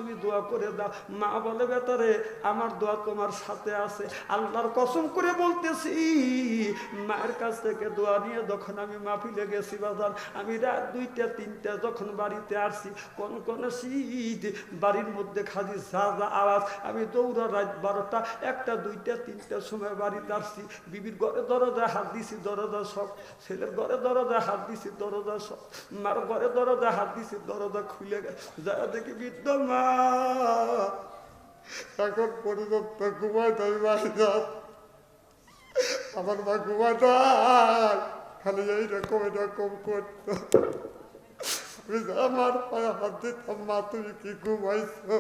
তুমি দোয়া করে দাও। মা বলে বেটারে আমার দোয়া তোমার সাথে আছে, আল্লাহর কসম করে বলতেছি। মায়ের কাছ থেকে দোয়া নিয়ে যখন আমি মাহফিলে গেছি বাজার, আমি রাত 2টা 3টা যখন বাড়িতে আসছি, কোন শীত, বাড়ির মধ্যে খালি যা যা আওয়াজ, আমি দৌড়া রাত 12টা 1টা 2টা 3টার সময় বাড়িতে আসছি। বিবির ঘরে দরজায় হাত দিছি, দরজা সব। ছেলের ঘরে দরজায় হাত দিছি, দরজা সব। মার ঘরে দরজায় হাত দিছি, দরজা খুলে গেছে। যা দেখি বৃদ্ধ মা এখন পর্যন্ত ঘুমায় তাই বাড়ি যাও, আমার মা ঘুমায় তাই খালি এরকম করতো। আমি আমার পায়ে হাত দিতাম, মা তুমি কি ঘুমাইছো?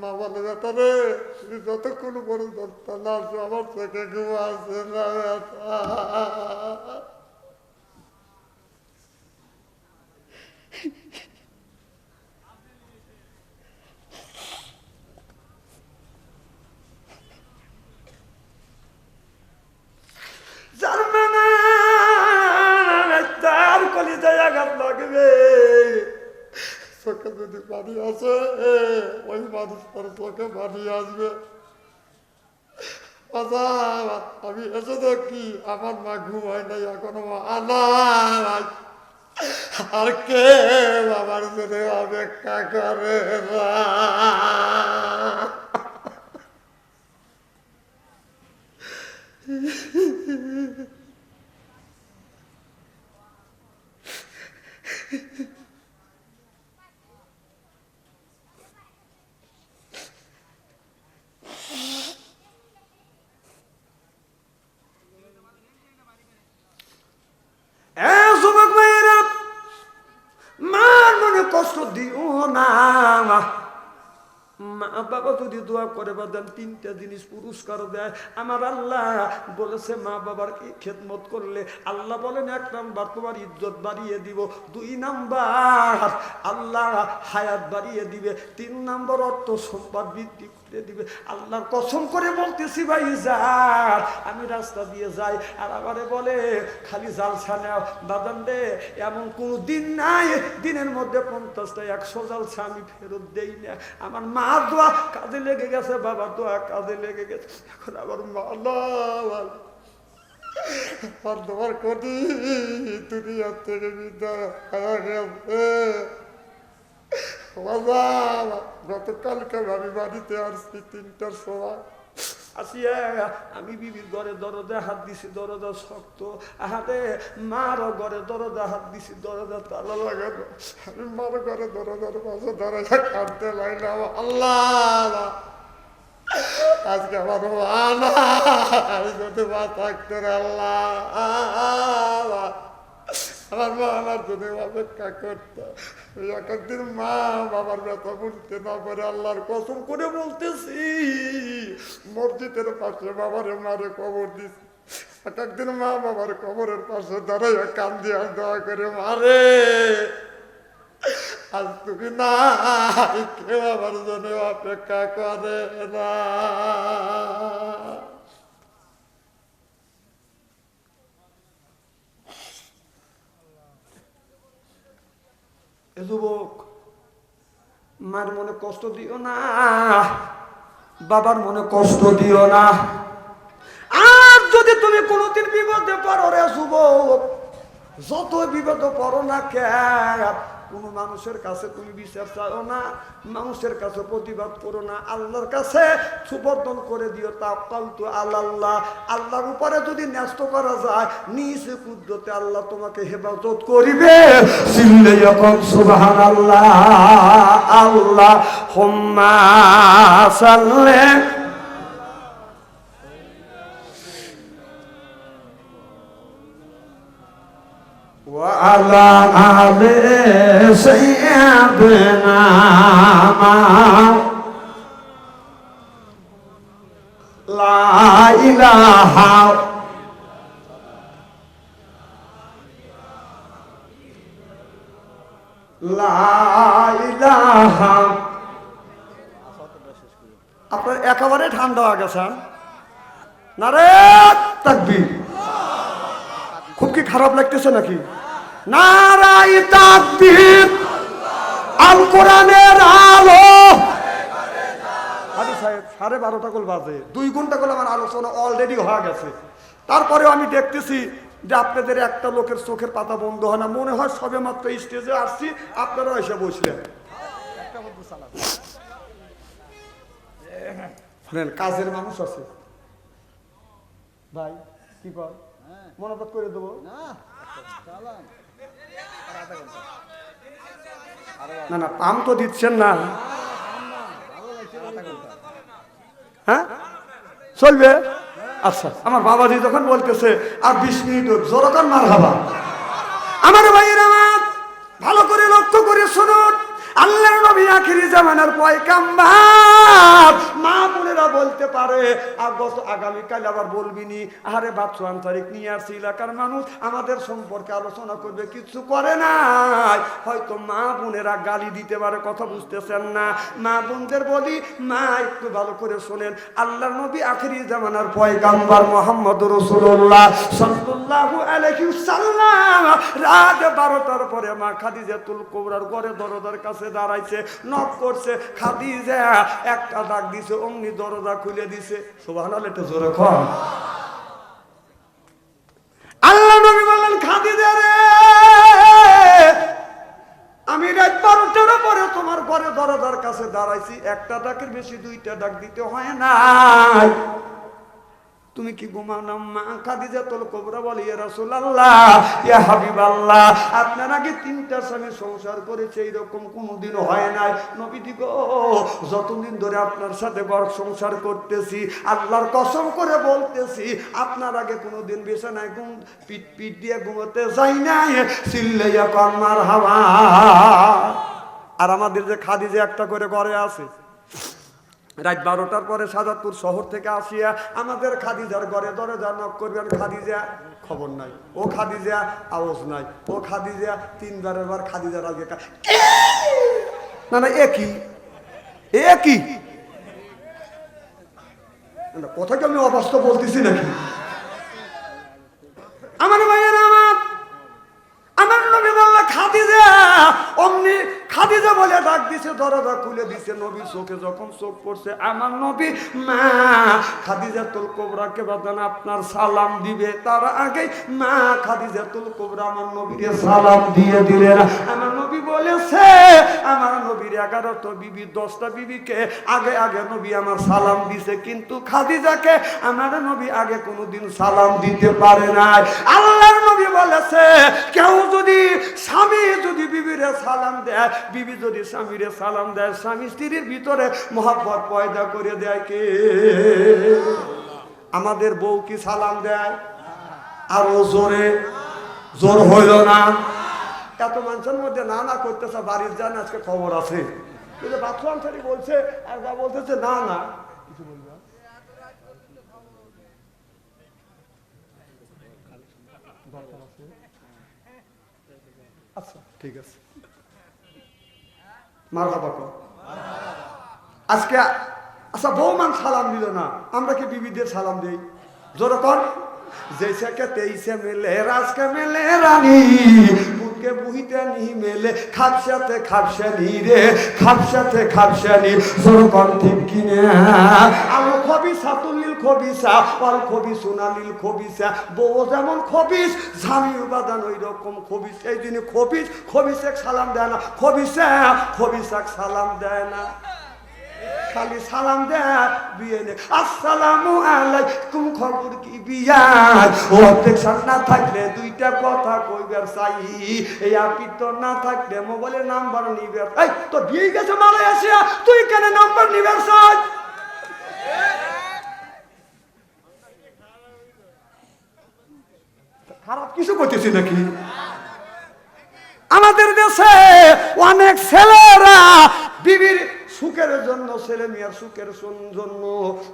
মা বলে বেটা রে তুমি যতক্ষণ পর্যন্ত না আসো আমার চোখে ঘুমা আসে না বেটা। তার কলিজায় আঘাত লাগবে। চোখে যদি পানি আসে ওই মানুষ তার চোখে পানি আসবে। আমি এসে দেখি আমার মা ঘুমায় নাই এখনো, আনার আর কে আমার জন্য অপেক্ষা করে না। যুবক ভাইয়েরা, মার মনে কষ্ট দিও না। মা বাবা যদি দোয়া করে বাদান 3টা জিনিস পুরস্কার দেয় আমার আল্লাহ। বলেছে মা বাবার খেদমত করলে আল্লাহ বলেন 1 নাম্বার তোমার ইজ্জত বাড়িয়ে দিব, 2 নাম্বার আল্লাহ হায়াত বাড়িয়ে দিবে, 3 নাম্বার অর্থ সম্পদ বৃদ্ধি করে দিবে। আল্লাহর কসম করে বলতেছি ভাই যার আমি রাস্তা দিয়ে যাই আর আমারে বলে খালি জালসা নেও বাদান রে, এমন কোনো দিন নাই দিনের মধ্যে 50টা 100 জালসা আমি ফেরত দেই না। আমার মা দোয়া কাজে লেগে গেছে, বাবার দোয়া কাজে লেগে গেছে। এখন আবার আর তোমার কদি দুনিয়া থেকে বিদায় গেছে। গতকালকে আমি বাড়িতে আসছি 3টার সময়। আসিয়া আমি বিবির ঘরে দরজা হাত দিছি, দরজা শক্ত। আহারে মারও ঘরে দরজা হাত দিছি, দরজা তালা লাগানো। আমি মার ঘরে দরজার পাশে দাঁড়াইয়া কাঁদতে লাগলাম, আল্লাহ আজকে আমার মা যদি মা থাকতো রে আল্লাহ, আমার মা আমার জন্য অপেক্ষা করতো। একদিন মা বাবার ব্যথা বলতে না পারে আল্লাহর কসম করে বলতেছি, মসজিদের পাশে বাবারে মারে কবর দিছি। একদিন মা বাবার কবরের পাশে দাঁড়াইয়া কান্দি আর দোয়া করে, মারে আজ তুমি না কেউ আমার জন্য অপেক্ষা করে না। যুবক, মার মনে কষ্ট দিও না, বাবার মনে কষ্ট দিও না। আর যদি তুমি কোনোদিন বিপদে পড়ো রে যুবক, যত বিপদে পড়ো না কেন, কোনো মানুষের কাছে তুমি বিচার চাও না, মানুষের কাছে প্রতিবাদ করো না, আল্লাহর কাছে সুবর্দন করে দিও। তাওয়াক্কালতু আলাল্লাহ, আল্লাহর উপরে যদি ন্যস্ত করা যায় নিজ কুদরতে আল্লাহ তোমাকে হেফাজত করিবে। চিল্লে যখন সুবহানাল্লাহ, আল্লাহুম্মা সাল্লি وعلى آل سيدنا لا إله আপনার একেবারে ঠান্ডা হয়ে গেছে নারে তাকবীর। খুব কি খারাপ লাগতেছে নাকি? নারায়ে তাকবীর, আল কোরআনের আলো। 12টা গোল বাজে, 2 ঘন্টা গোল আমার আলোচনা অলরেডি হয়ে গেছে। তারপরেও আমি দেখতেছি যে আপনাদের একটা লোকের চোখের পাতা বন্ধ হয় না, মনে হয় সবে মাত্র স্টেজে আসছি আপনারা এসে বসলেন। কাজের মানুষ আছে ভাই, কি কর মনোবাদ করে দেবো না? না পাম তো দিচ্ছেন না, হ্যাঁ চলবে। আচ্ছা আমার বাবাজি যখন বলতেছে আর 20 মিনিট জোরকার মার হাবা, আমার ভাইয়ের আমার ভালো করে লক্ষ্য করে শুনুন, আল্লাহর নবী আখিরি জামানার পয়গাম্বার, মা বোনেরা বলতে পারে আগামীকাল আবার বলবিনি আরে বাচ্চু আন্তরিক নিয়ে আসছি, এলাকার মানুষ আমাদের সম্পর্কে আলোচনা করবে, কিছু করে নাই, হয়তো মা বোনেরা গালি দিতে পারে, কথা বুঝতেছেন না? মা বোনদের বলি, মা একটু ভালো করে শোনেন, আল্লাহর নবী আখিরি জামানার পয়গাম্বার মুহাম্মদুর রাসূলুল্লাহ সাল্লাল্লাহু আলাইহি ওয়াসাল্লাম রাত 12টার পরে মা খাদিজাতুল কুবরার ঘরে দরজার কাছে দাঁড়াইছে, নক করছে, খাদিজা একটা ডাক দিছে, অমনি দরজা খুলে দিছে। সুবহানাল্লাহ, একটু জোরে কর। আল্লাহ নবী বললেন, খাদিজা রে আমি রাত 12টার পরে তোমার ঘরে দরজার কাছে দাঁড়াইছি, একটা ডাকের বেশি 2টা ডাক দিতে হয় না, তুমি কি ঘুমাও না? মা খাদিজাতুল কুবরা বলে, ইয়া রাসূলুল্লাহ, ইয়া হাবিবাল্লাহ, আপনার আগে 3টা স্বামী সংসার করেছে, এরকম কোনোদিন হয় নাই নবীজি গো, যতদিন ধরে আপনার সাথে ঘর সংসার করতেছি আল্লাহর কসম করে বলতেছি আপনার আগে কোনোদিন বিছানায় পিট দিয়ে ঘুমোতে যাই নাই, চিল্লাইয়া কর মারহাবা। আর আমাদের যে খাদিজা একটা করে ঘরে আছে, রাত 12টার পরে সাজাদপুর শহর থেকে আসিয়া আমাদের খাদিজার ঘরে দরজা নক করবেন, খাদিজা খবর নাই, ও খাদিজা আওয়াজ নাই, ও খাদিজা 3বারের বার খাদিজার আগে না না একই কথা কি আমি অবাস্তব বলতেছি নাকি? আমার ভাইয়েরা আমার নবী বলল খাদিজা, অমনি খাদিজা বলে ডাক দিছে, দরজা খুলে দিছে। নবী চোখে যখন চোখ পড়ছে, আমার নবী মা খাদিজাতুল কুবরাকে বাদান আপনার সালাম দিবে, তার আগে মা খাদিজাতুল কুবরা আমার নবীকে সালাম দিয়ে দিলেন। আমার নবী বলেছে, আমার নবীর 11টা বিবি 10টা বিবিকে আগে আগে নবী আমার সালাম দিছে, কিন্তু খাদিজাকে আমার নবী আগে কোনোদিন সালাম দিতে পারে নাই। আল্লাহর নবী বলেছে, কেউ যদি স্বামী যদি বিবিরে সালাম দেয়, বিবি যদি স্বামীরে সালাম দেয়, স্বামী স্ত্রীর ভিতরে মহব্বত পয়দা করে দেয় কে? আমাদের বউ কি সালাম দেয়? আরো জোর হইল না? এত মানুষের মধ্যে না না করতেছে, বাড়ির যান আজকে খবর আছে, কিন্তু বাথরুম ছাড়ি বলছে আর যা বলতেছে না না কিছু বলবে। আচ্ছা ঠিক আছে, মারহাবা কর। আজকে আচ্ছা বৌমান সালাম দিল না, আমরা কি বিবিদের সালাম দেই? জোরে কর। जैसे के तेईसे मिले राज के मिले रानी बुके बुहिते नहीं मिले खापसाते खापसानी रे खापसाते खापसानी जोर कौन ठीक किने आलो खबिसा तुलिल खबिसा वाल खबिसुना लिल खबिसा बो जेमन खबिस झामी उपादान ওই রকম খবিস এই দিনে খবিসে সালাম দেয় না খবিসাক সালাম দেয় না খালি সালাম দেয় বিয়ে নে আসসালামু আলাইকুম খবর কি বিয়ার ও অবজেকশন না থাকলে 2টা কথা কইবার চাই এই আপিত না থাকলে মোবাইলের নাম্বার নিবে এই তো বিয়ে গেছে মালয়েশিয়া তুই কেন নাম্বার নিবার চাই খারাপ কিছু করতেছি নাকি আমাদের দেশে অনেক ছেলেরা বিবির সুখের জন্য ছেলে মেয়ের সুখের জন্য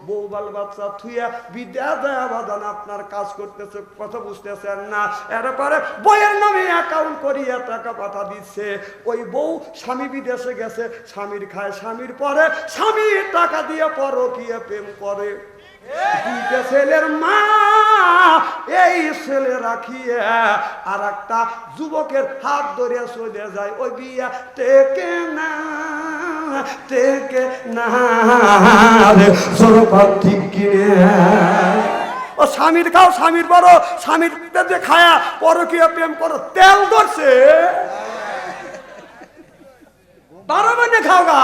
বউ বাল বাচ্চা থুইয়া বিদ্যা দেয়া বাদান আপনার কাজ করতেছে কথা বুঝতেছেন না এরপরে বইয়ের নামে অ্যাকাউন্ট করিয়া টাকা পাঠা দিচ্ছে ওই বউ স্বামী বিদেশে গেছে স্বামীর খায় স্বামীর পরে স্বামী টাকা দিয়ে পরকীয়া প্রেম করে দুইটা ছেলের মা এই ছেলে রাখিয়ে আর একটা যুবকের হাত ধরে চলে যায় ওই বিয়া টেকে না থেকে না রে সরকার ঠিক কিনে ও স্বামীর খাও স্বামীর বড় স্বামীর যে খায়া পরকীয় প্রেম করো তেল ধরছে 12 মহিনে খাও গা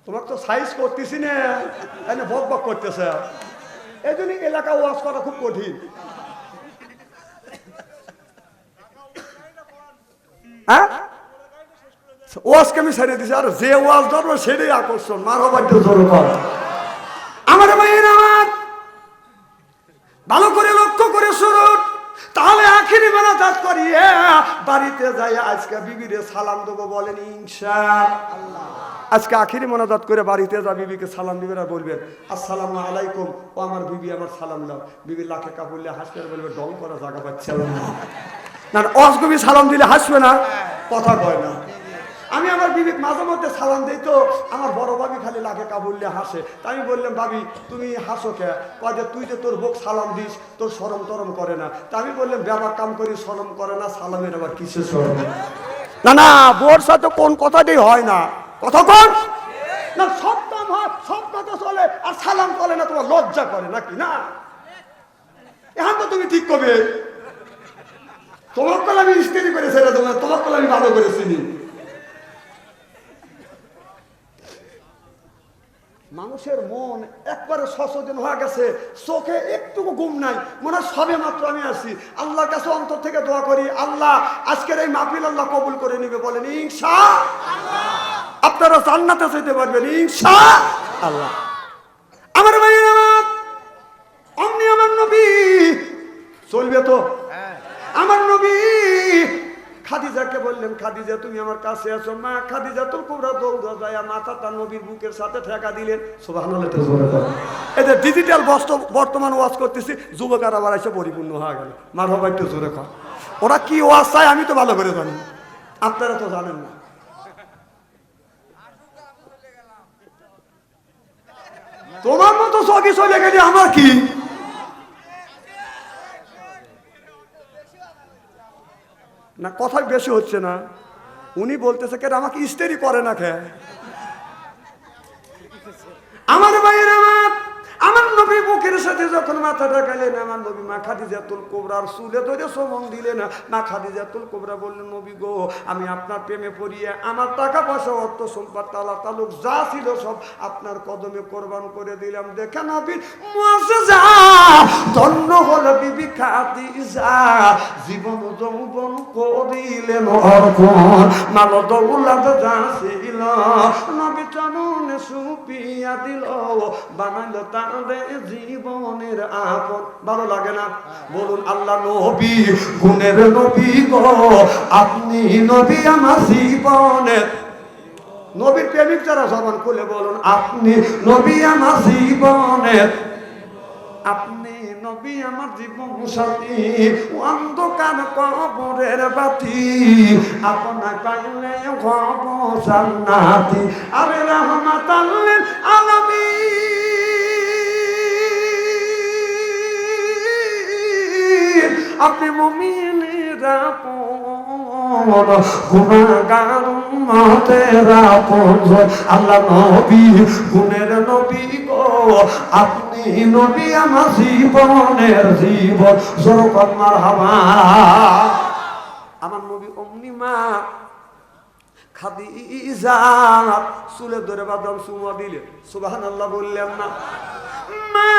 তোমার তো সাইজ করতেছি না বক বক করতেছে এই জন্য এলাকা ওয়াজ করা খুব কঠিন হ্যাঁ ওয়াজকে আমি ছেড়ে দিছি আর যে ওয়াজ ধরবো সেটাই আকর্ষণ মারো জোর কর আমার ভাইয়ের আমার ভালো করে লক্ষ্য করে শুনুন তাহলে আখিরি মোনাজাত করি বাড়িতে যাই আজকে বিবিরে সালাম দেবো বলেন ইনশাআল্লাহ আজকে আখিরি মোনাজাত করে বাড়িতে যা বিবিকে সালাম দিবেন আর বলবেন আসসালামু আলাইকুম ও আমার বিবি আমার সালাম দাও বিবি লাখে কাবুললে হাসবে আর বলবে ডং করা জায়গা পাচ্ছে না অসগবি সালাম দিলে হাসবে না কথা কয় না আমি আমার বিবি মাঝে মধ্যে সালাম দিই তো আমার বড় ভাবি খালি লাখে কাবুললে হাসে তাই আমি বললাম ভাবি তুমি হাসো কে কয় যে তুই যে তোর বউক সালাম দিস তোর শরম টরম করে না তা আমি বললাম ব্যাপার কাম করি শরম করে না সালামের আবার কিসে শরম না না বোর সাথে কোন কথাটাই হয় না কথা কোন না সব কাম হয় সব কথা চলে আর সালাম চলে না তোমার লজ্জা করে নাকি না এখন তো তুমি ঠিক করবে তোমার কল আমি স্ত্রী করে ছেড়ে দেবো তোমার কল আমি ভালো করে চিনি মানুষের মন একবারে সচেতন হয়ে গেছে চোখে একটুকু ঘুম নাই মনে হয় সবে মাত্র আমি আসি আল্লাহর কাছে অন্তর থেকে দোয়া করি আল্লাহ আজকের এই মাহফিল আল্লাহ কবুল করে নিবে বলেন ইনশাআল্লাহ আপনারা জান্নাতে যেতে পারবেন ইনশাআল্লাহ আমার ভাইয়ের আমার অমনি আমার নবী চলবে তো আমার নবী খাদিজাকে বললেন খাদিজা তুমি আমার কাছে আসো মা খাদিজা তো কুবরা দৌড়া যায় মাথাটা নবীর বুকের সাথে ঠেকা দিলেন সুবহানাল্লাহ এই যে ডিজিটাল বর্তমান ওয়াজ করতেছি যুবকের আবার এসে পরিপূর্ণ হয়ে গেল মারহাবা একটু জোরে কর ওরা কি ওয়াজ চায় আমি তো ভালো করে জানি আপনারা তো জানেন না তোমার মতো সগি চলে গেলে আমার কি না কথা বেশি হচ্ছে না উনি বলতেছে কে আমাকে ইস্তেরি করে না খে আমার ভাইয়ের আমার নবী বুকের সাথে যখন মাথাটা গেলেন আমার নবী মা খাদিজাতুল কুবরার চুলে ধরে চুমন দিলেন মা খাদিজাতুল কুবরা বললেন নবী গো আমি আপনার প্রেমে পড়িয়ে আমার টাকা পয়সা অর্থ সম্পদ তালা তালুক যা ছিল সব আপনার কদমে কোরবান করে দিলাম দেখে নবী মুআজ্জিজা ধন্য হলো বিবি খাদিজা জীবন যৌবন করিলেন অর্পণ মাল দৌলত যা ছিল নবী চরণে সুপিয়া দিল বানাইল তাদের জীবনের আপন ভালো লাগে না বলুন আল্লাহ নবী গুণের নবী গো আপনি নবী আমার জীবনের নবীর প্রেমিক যারা জবান খুলে বলুন আপনি নবী আমার জীবনের আপনি নবী আমার জীবন সাথী অন্ধকার কবরের বাতি আপনার পাইলে হব জান্নাতি আরে রহমাতাল লিল আলামিন আপনি মুমিনের আপন গুনাহগার উম্মতের আপন আল্লাহ নবী গুণের নবী গো আপনি নবী আমার জীবনের জীবন জোরকত মারহাবা আমার নবী অমনি মা খাদিজা চুলে ধরে বাদাম চুমা দিলেন সুবহানাল্লাহ বললেন না মা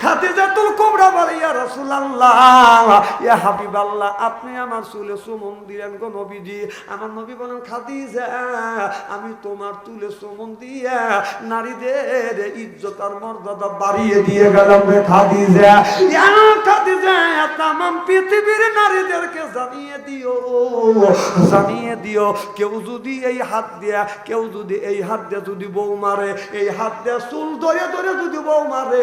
খাদিজাতুল কুবরা বলে ইয়া রাসূলুল্লাহ ইয়া হাবিবাল্লাহ আপনি আমার চুলে চুমন দিলেন গো নবীজি আমার নবী বলেন খাদিজা আমি তোমার চুলে চুমন দিয়া নারীদের ইজ্জত আর মর্যাদা বাড়িয়ে দিয়ে গেলাম রে খাদিজা ইয়া খাদিজা तमाम পৃথিবীর নারীদেরকে জানিয়ে দিও কেউ যদি এই হাত দিয়া কেউ যদি এই হাত দিয়ে যদি বউ মারে এই হাত দিয়ে চুল ধরে ধরে যদি বউ মারে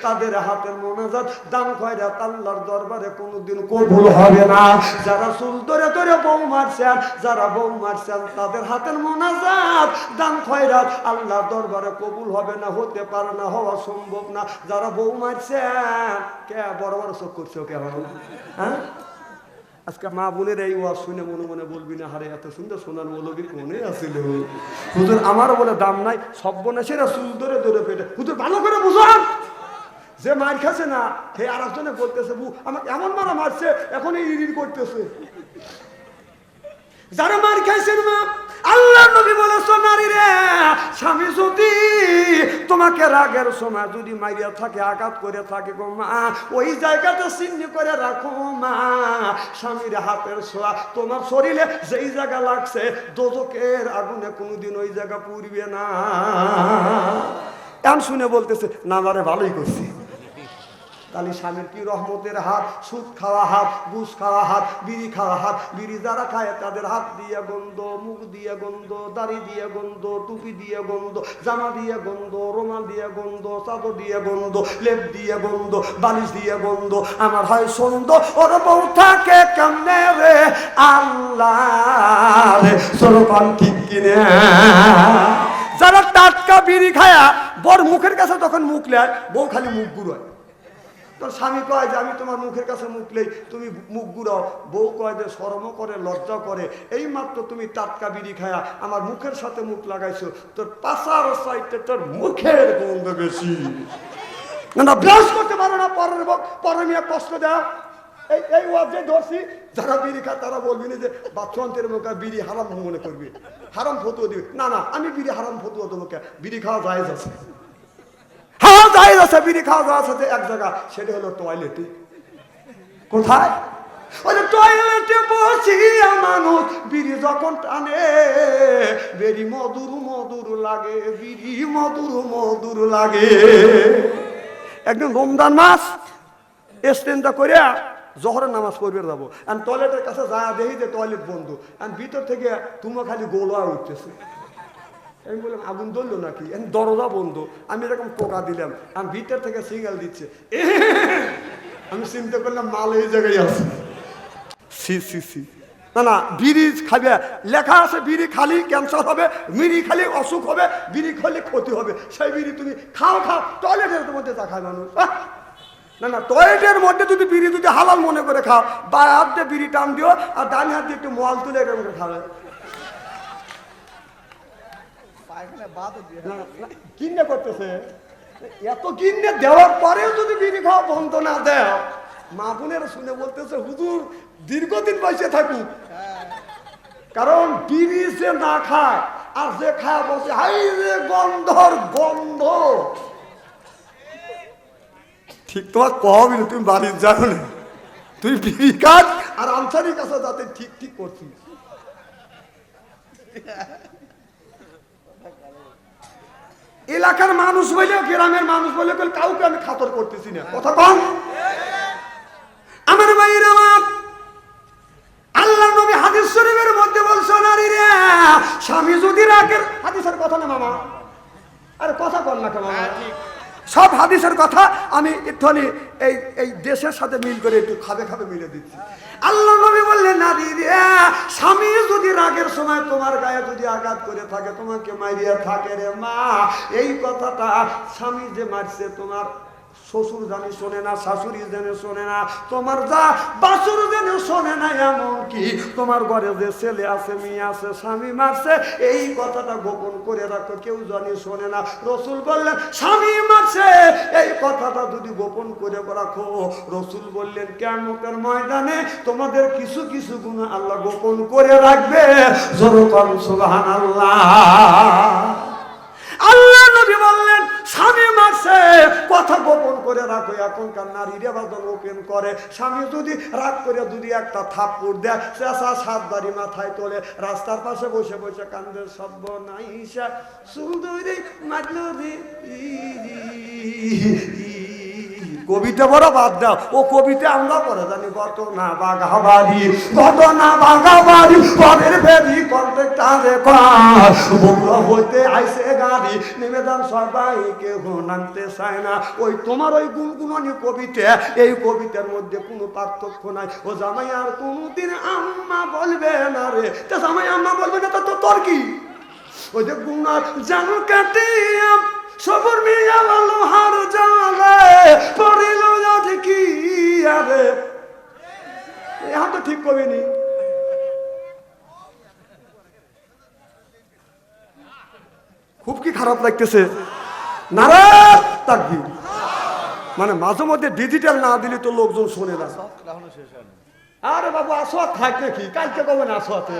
তাদের হাতের মোনাজাত দান খয়রাত আল্লাহর দরবারে কোনোদিন কবুল হবে না। যারা চুল ধরে ধরে বউ মারছেন, যারা বউ মারছেন, তাদের হাতের মোনাজাত দান খয়রাত আল্লাহর দরবারে কবুল হবে না, হতে পারে না, হওয়া সম্ভব না। যারা বউ মারছেন, কে বড় বড় চোখ করছে কে? হ্যাঁ, আজকে মা বোনের এই ওয়াজ শুনে মনে মনে বলবি না, হারে এত সুন্দর সোনার মৌলবী কোনে আসিল হুজুর, আমার বলে দাম নাই, সব বোনেরা চুল ধরে ধরে পেটে। হুজুর ভালো করে বুঝান, যে মার খাচ্ছে না হে আর একজনে বলতেছে বু আমাকে এমন মারা মারছে, এখন এই ইরির করতেছে। যারা মার খাইছেন মা, আল্লাহ নবী বলেছে নারী রে, স্বামী যদি তোমাকে রাগের সময় যদি মাইরিয়া থাকে, আঘাত করে থাকে গো মা, ওই জায়গাটা চিহ্ন করে রাখো মা। স্বামীর হাতের ছোঁয়া তোমার শরীরে যেই জায়গা লাগছে, দোজখের আগুনে কোনোদিন ওই জায়গা পুড়বে না। এমন শুনে বলতেছে না, মারে ভালোই করছি। তাহলে স্বামীর কি রহমতের হাত, সুদ খাওয়া হাত, ঘুষ খাওয়া হাত, বিড়ি খাওয়া হাত। বিড়ি যারা খায় তাদের হাত দিয়ে গন্ধ, মুখ দিয়ে গন্ধ, দাড়ি দিয়ে গন্ধ, টুপি দিয়ে গন্ধ, জামা দিয়ে গন্ধ, রুমাল দিয়ে গন্ধ, চাদর দিয়ে গন্ধ, লেপ দিয়ে গন্ধ, বালিশ দিয়ে গন্ধ। আমার হয় সন্দেহ ওর বউ থাকে কেমনে রে আল্লাহ রে, সরকান ঠিক কিনে। যারা টাটকা বিড়ি খায়া বর মুখের কাছে তখন মুখ লেয়, বউ খালি মুখ গুড়ায়। তোর স্বামী কয় যে আমি তোমার মুখের কাছে মুখ লেই, তুমি মুখ গুড়াও। বউ কয় যে শরমও করে, লজ্জা করে, এই মাত্র তুমি টাটকা বিড়ি খায়া আমার মুখের সাথে মুখ লাগাইছো, তোর পাশার সাইডে তোর মুখের গন্ধ বেশি। না ব্রাশ করতে পারো না, পরের মেয়ে কষ্ট দেয়। এই ওয়াজে ধরছি, যারা বিড়ি খায় তারা বলবি না যে বাচ্চান্তের মুখে বিড়ি হারাম মনে করবি, হারাম ফতুয়া দিবি। না না, আমি বিড়ি হারাম ফতুয়া দেবো কে? বিড়ি খাওয়া জায়েজ আছে, হ্যাঁ জায়েজ আছে, বিড়ি খাওয়া জায়েজ আছে এক জায়গা, সেটা হলো টয়লেটে। কোথায়? ওই টয়লেটে বসিয়া মানুষ বিড়ি যখন টানে, বেরি মধুর মধুর লাগে, বিড়ি মধুর মধুর লাগে। একদিন রমজান মাস স্টেনটা করে জহরের নামাজ পড়বে যাবো, আর টয়লেটের কাছে যা দেখি যে টয়লেট বন্ধ, আর ভিতর থেকে তুমো খালি গোলা উঠতেছে। আমি বললাম আগুন ধরলো নাকি? দরজা বন্ধ। আমি এরকম টোকা দিলাম, আমি ভিতর থেকে সিগন্যাল দিচ্ছে। আমি চিন্তা করলাম মাল এই জায়গায় আছে। না না, বিড়ি খাবে লেখা আছে, বিড়ি খালি ক্যান্সার হবে, বিড়ি খালি অসুখ হবে, বিড়ি খালি ক্ষতি হবে। সেই বিড়ি তুমি খাও, টয়লেটের মধ্যে চা খায় মানুষ। না না, টয়লেটের মধ্যে যদি বিড়ি যদি হালাল মনে করে খাও, বা হাত দিয়ে বিড়ি টান দিও, আর ডান হাত দিয়ে একটু মল তুলে এরকম করে খাবে। কিনে করতেছে এত, কিনে দেওয়ার পরেও যদি বিড়ি খাওয়া বন্ধ না দেয়, মা বোনেরা শুনে বলতেছে হুজুর দীর্ঘদিন বসে থাকুক। কারণ বিড়ি সে না খায়, আর যে খায় বসে হাই রে গন্ধর গন্ধ। ঠিক তোমার কবি না, তুমি বাড়ির যাও না, তুই বিড়ি কাজ আর আনসারির কাছে যাতে ঠিক ঠিক করছিস। এলাকার মানুষ বলে, গ্রামের মানুষ বলে কাউকে আমি খাতর করতেছি না, কথা কম। আমার ভাইয়ের আমার আল্লাহ নবী হাদিস শরীফের মধ্যে বলছো নারী রে, স্বামী যদি রাগের, হাদিসের কথা না মামা, আরে কথা কর না মামা, সব হাদিসের কথা আমি একটুখানি এই দেশের সাথে মিল করে একটু খাবে মিলে দিচ্ছি। আল্লাহ নবী বললেন নারী রে, স্বামী যদি রাগের সময় তোমার গায়ে যদি আঘাত করে থাকে, তোমাকে মারিয়া থাকে রে মা, এই কথাটা স্বামী যে মারছে তোমার শ্বশুর জানি শোনে না, শাশুড়ি জানে শোনে না, তোমার যা বাসুর জানে শোনে না, এমনকি তোমার ঘরে যে ছেলে আছে মেয়ে আছে স্বামী মারছে, এই কথাটা গোপন করে রাখো, কেউ জানি শোনে না। রসুল বললেন স্বামী মারছে এই কথাটা যদি গোপন করে রাখো, রসুল বললেন কিয়ামতের ময়দানে তোমাদের কিছু কিছু গুণ আল্লাহ গোপন করে রাখবে। জোরে বল সুবহানাল্লাহ। আল্লাহ নবী বললেন স্বামী মারছে কথা গোপন করে রাখো। এখনকার নারীরা বাদন ওপেন করে, স্বামী যদি রাগ করে যদি একটা থাপ্পড় দেয়, চেঁচা সাত দাড়ি মাথায় তোলে, রাস্তার পাশে বসে বসে কান্দে, সর্বনাশা সুন্দরী মারলো রে। কবিতা বড় বাদ দাও, ও কবিতা আমরা পড়ে জানি। ঘটনা বাঘাবাড়ি, ঘটনা বাঘাবাড়ি, পরের ফেরি কন্ট্রাক্টরে কর, বগুড়া হইতে আইসে গাড়ি, নেমে যান সবাই, কেউ নামতে চায় না। ওই তোমার ওই গুনগুনানি কবিতা, এই কবিতার মধ্যে কোনো পার্থক্য নাই। ও জামাই আর কোনোদিন আম্মা বলবে না রে, তা জামাই আম্মা বলবে না, তো তোর কি? ওই যে গুনার জানো কাটিয়া সবর মিয়া লোহার জালে পড়িল যাতে কি আরে, এখন তো ঠিক কবিনি। খুব কি খারাপ লাগতেছে? নারাজ তাকবীর। মানে মাঝে মধ্যে ডিজিটাল না দিলে তো লোকজন শোনে না। আরে বাবু আসো থাক নাকি, কালকে কবে না আসো আছে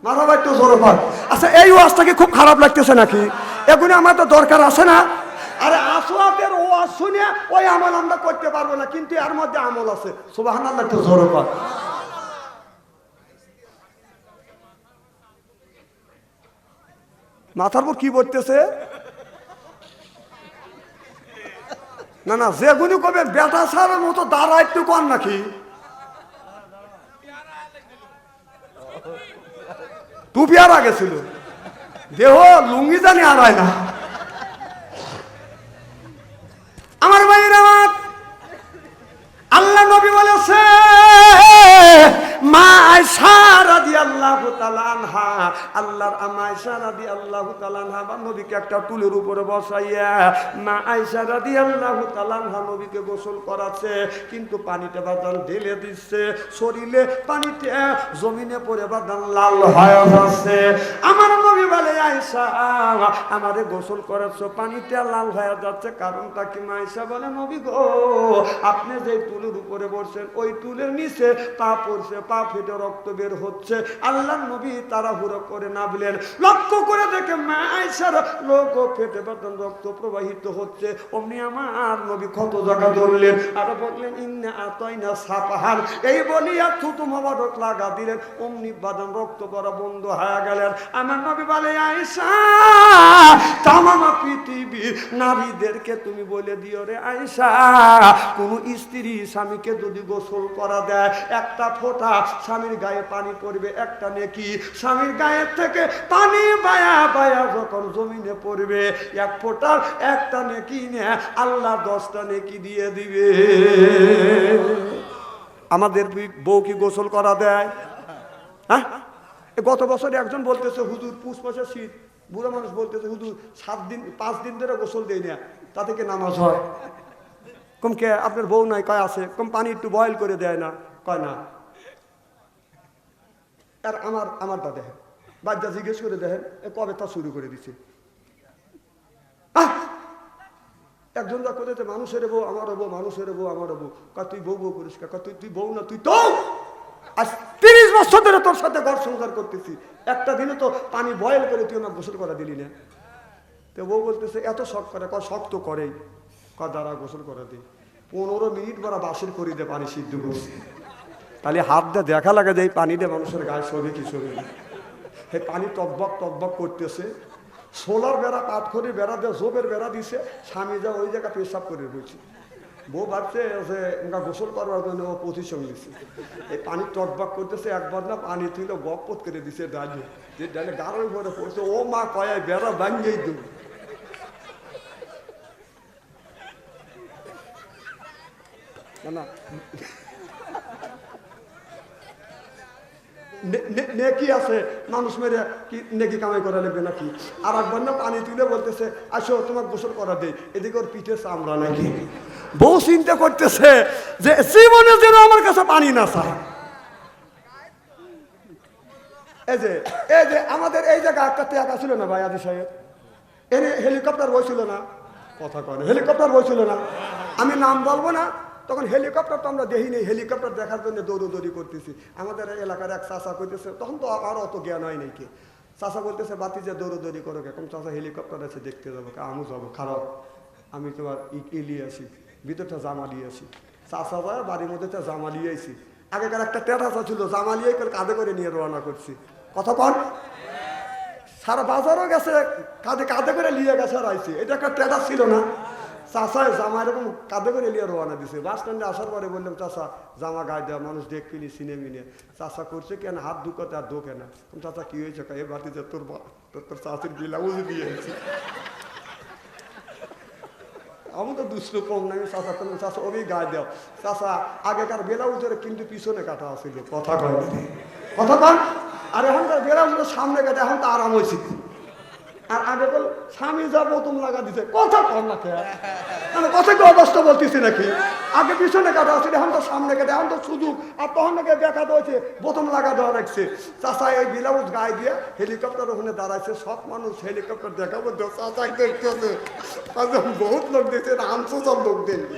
মাথাবাই তো জোর পার। আচ্ছা এই ওয়াজটাকে খুব খারাপ লাগতেছে নাকি? এগুলো আমার তো দরকার আছে না? আরে আসোয়াতের ওয়াজ শুনে ওই আমল আমরা করতে পারবো না, কিন্তু এর মধ্যে আমল আছে। সুবহানাল্লাহ তো জোর পার। মাথার উপর কি বলতেছে? না না, যেগুলি কবে বেটা সারের মতো দাঁড়ায় একটু কর নাকি? টুপি আর আগে ছিল, দেহ লুঙ্গি জানি আর হয় না। আমার ভাইয়ের আমার আল্লাহ নবী বলেছে, মা আয়েশা রাদিয়াল্লাহু তাআলা আনহা, আল্লাহর আম্মা আয়েশা রাদিয়াল্লাহু তাআলা আনহা বা নবীকে একটা টুলের উপরে বসাইয়া মা আয়েশা রাদিয়াল্লাহু তাআলা আনহা নবীকে গোসল করাচ্ছে, কিন্তু পানিতে বাদান ঢেলে দিচ্ছে, শরীরে পানিতে জমিনে পড়ে বাদান লাল হয়ে যাচ্ছে। আমার নবী বলে, আয়েশা আমারে গোসল করাচ্ছ, পানিতে লাল হয়ে যাচ্ছে, কারণটা কি? মা আয়েশা বলে, নবী গো আপনি যে টুলের উপরে বসছেন ওই টুলের নিচে পা পড়ছে, পা ফেটে রক্ত বের হচ্ছে। আল্লাহর নবী তাড়াহুড়ো করে নামলেন, লক্ষ্য করে দেখে মা আয়েশার লোক ফেটে বাদান রক্ত প্রবাহিত হচ্ছে। অমনি আমার নবী ক্ষত জায়গা ধরলেন আর বললেন, ইন্না আতাইনা সাফাহান, এই বলিয়া থুতু মোবারক লাগা দিলেন। অমনি বাদান রক্ত পড়া বন্ধ হয়ে গেলেন। আমার নবী বলে, আয়েশা তামাম পৃথিবীর নারীদেরকে তুমি বলে দিও রে আয়েশা, কোন স্ত্রী স্বামীকে যদি গোসল করা দেয়, একটা ফোঁটা স্বামীর গায়ে পানি পড়বে একটা নেকি, স্বামীর গায়ের থেকে পানি বায়া বায়া যখন জমিনে পড়বে, এক ফোঁটার একটা নেকি নিয়ে আল্লাহ 10টা নেকি দিয়ে দিবে। আমাদের বউ কি গোসল করা দেয়? হ্যাঁ, গত বছর একজন বলতেছে, হুজুর পুষ মাসে শীত, বুড়ো মানুষ বলতেছে, হুজুর 7 দিন 5 দিন ধরে গোসল দেয় না, তা থেকে নামাজ হয়। কম কে আপনার বউ নাই? কয় আছে। কম পানি একটু বয়েল করে দেয় না? কয় না। আর আমারটা দেখেন, বাচ্চা জিজ্ঞেস করে দেখেন কবে তা শুরু করে দিচ্ছে। একজন যা করেছে, মানুষের বউ আমারও বউ, মানুষের বউ আমারও বউ। কয় তুই বউ বউ করিস, কয় তুই বউ না, তুই তো আজ 30 বছর ধরে তোর সাথে ঘর সংসার করতেছি, একটা দিনে তো পানি বয়েল করে তুই আমার গোসল করা দিলি না। তো বউ বলতেছে, এত শখ করে? কয় শখ তো করেই। কয় দ্বারা গোসল করে দিই। 15 মিনিট বড় বাসের করি দে পানি সিদ্ধ করছি, তাহলে হাত দিয়ে দেখা লাগে যে এই পানি দিয়ে মানুষের গায়ে শোবে কি শোবে না। হে পানি টকবক টকবক করতেছে, সোলার বেড়া পাটখড়ি বেড়া দিয়ে জোবের বেড়া দিছে, স্বামী যা ওই জায়গা পেশাব করে রয়েছে। বউ ভাবছে যে গোসল করবার জন্য ও পজিশন নিচ্ছে, এই পানি টকবক করতেছে, একবার না পানি তুলে গপত করে দিছে ডালে, যে ডালে গাড়োর ঘরে পড়ছে। ও মা কয় বেড়া ভাঙ্গেই দেব। না নেকি আছে, মানুষ মেরে কি নেকি কামাই করা লাগবে নাকি? আর একবার না পানি তুলে বলতেছে, আসো তোমার গোসল করা দেয়, এদিকে ওর পিঠে চামড়া নাকি। বউ চিন্তা করতেছে যে জীবনে যেন আমার কাছে পানি না চায়। এই যে আমাদের এই জায়গা একটা ত্যাগ ছিল না ভাই আদি সাহেব, এনে হেলিকপ্টার বইছিল না? কথা কয় না, হেলিকপ্টার বইছিল না? আমি নাম বলবো না। তখন হেলিকপ্টার তো আমরা দেখি নেই, হেলিকপ্টার দেখার জন্য দৌড়দৌড়ি করতেছি। আমাদের এলাকার এক চাষা করতেছে, তখন তো আর অত জ্ঞান হয় নাকি, চাষা বলতেছে, বাতি যে দৌড়দৌড়ি করো কেমন? চাষা হেলিকপ্টার আছে দেখতে যাবো। আমি যাবো, খারাপ আমি তোমার নিয়ে আসি, ভিতরটা জামা নিয়ে আসি। চাষা যায় বাড়ির মধ্যে জামা নিয়ে আসি। আগেকার একটা টেটাসা ছিল, জামা নিয়ে করে কাঁধে করে নিয়ে রওনা করছি। কথা কন, সারা বাজারও গেছে, কাঁধে কাঁধে করে নিয়ে গেছে আর আইসি। এটা একটা টেটাস ছিল না? চাষায় জামা এরকম কাঁধে করে এলিয়ে রওনা দিছে। বাস স্ট্যান্ডে আসার পরে বললাম, চাষা জামা গায়ে দেওয়া মানুষ দেখবিনি চিনে মিনে। চাষা করছে কেন হাত দুকাতে আর দোকে না। চাষা কি হয়েছে? এ বাতিতে তোর তোর চাষির ব্লাউজ দিয়েছি। আমি তো দুষ্ট কম নাই। চাষা করলাম, চাষা ওই গায়ে দেও। চাষা আগেকার ব্লাউজের কিন্তু পিছনে কাটা আছিল। কথা কয় কথা কন। আর এখনকার ব্লাউজ সামনে কাটে, এখন তো আরাম হয়েছে। আর আগে বল স্বামী যা বোতম লাগা দিছে। কথা কম না কে কথা কি অবস্থা বলতেছি নাকি? আগে পিছনে কাটা আছে, এখন তো সামনে কাটে, এখন তো সুযোগ। আর তখন নাকি দেখা হয়েছে বোতম লাগা দেওয়া রাখছে। চাষা এই ব্লাউজ গায়ে দিয়ে হেলিকপ্টার ওখানে দাঁড়াইছে। সব মানুষ হেলিকপ্টার দেখাবো চাষা দেখতেছে। বহুত লোক দেখছে, আনসোসব লোক দেখবে।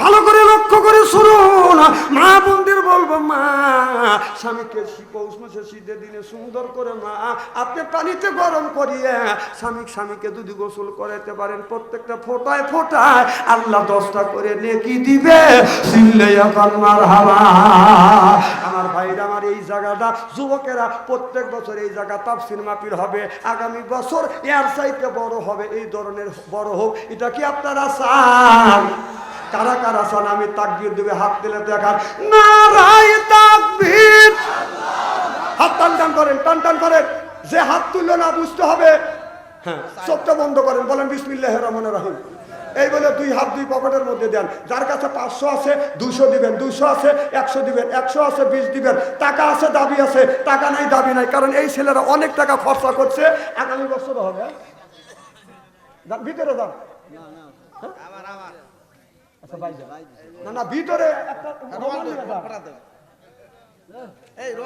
ভালো করে লক্ষ্য করে শুনুন, মা বোনদের বলবো, মা স্বামীকে পৌষ মাসে শীতের দিনে সুন্দর করে মা আপনি পানিতে গরম করিয়ে স্বামীকে যদি গোসল করাতে পারেন, প্রত্যেকটা ফোঁটায় ফোঁটায় আল্লাহ 10টা করে নেকি দিবে। আমার ভাইরা, আমার এই জায়গাটা যুবকেরা প্রত্যেক বছর এই জায়গা তাফসীর মাহফিল হবে। আগামী বছর এর চাইতে বড় হবে, এই ধরনের বড় হোক। এটা কি আপনারা চান? কারা কারা চান? আমি তাকবীর দেবে, হাত দিলে দেখান। নারায়ে তাকবীর। হাত টান টান করেন, টান টান করেন। যে হাত তুললো না বুঝতে হবে। হ্যাঁ, চোখটা বন্ধ করেন, বলেন বিসমিল্লাহির রহমানির রহিম। এই বলে 2 হাত 2 পকেটের মধ্যে দেন। যার কাছে 500 আছে 200 দিবেন, 200 আছে 100 দিবেন, 100 আছে 20 দিবেন। টাকা আছে দাবি আছে, টাকা নাই দাবি নাই। কারণ এই ছেলেরা অনেক টাকা খরচা করছে। আগামী বছর হবে। ভিতরে যান। না না, ভিতরে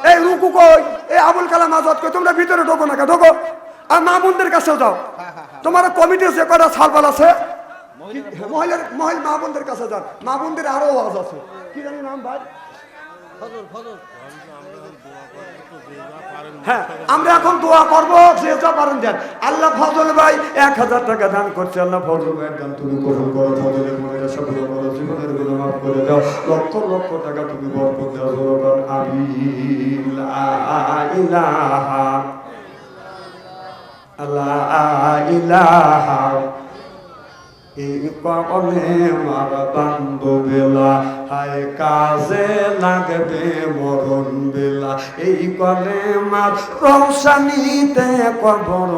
এই রুকু কই, এই আবুল কালাম আজাদ কই, তোমরা ভিতরে ঢোকো না, ঢোকো। আর মা বোনদের কাছেও যাও। তোমার কমিটি যে কটা সালবাল আছে মহিলা মা বোনদের কাছে যান। মা বোনদের আরো আওয়াজ আছে। কি জানি নাম ভাই? হ্যাঁ, আমরা এখন দোয়া করবো, যে যা পারেন দেন। আল্লাহ ফজল ভাই 1000 টাকা দান করছে। আল্লাহ ফজল ভাই দান তুমি কবুল করো। ফজলের মনে সবগুলো করো, জীবনের গুলো মাফ করে দাও। লক্ষ লক্ষ টাকা তুমি বরকত দাও। জোরকান আমিন। লা ইলাহা লা ইলাহা এই কবনে মার বান্ধবেলা, হায় কাজে লাগবে মরণ বেলা। এই কলে মার রৌশনীতে কবর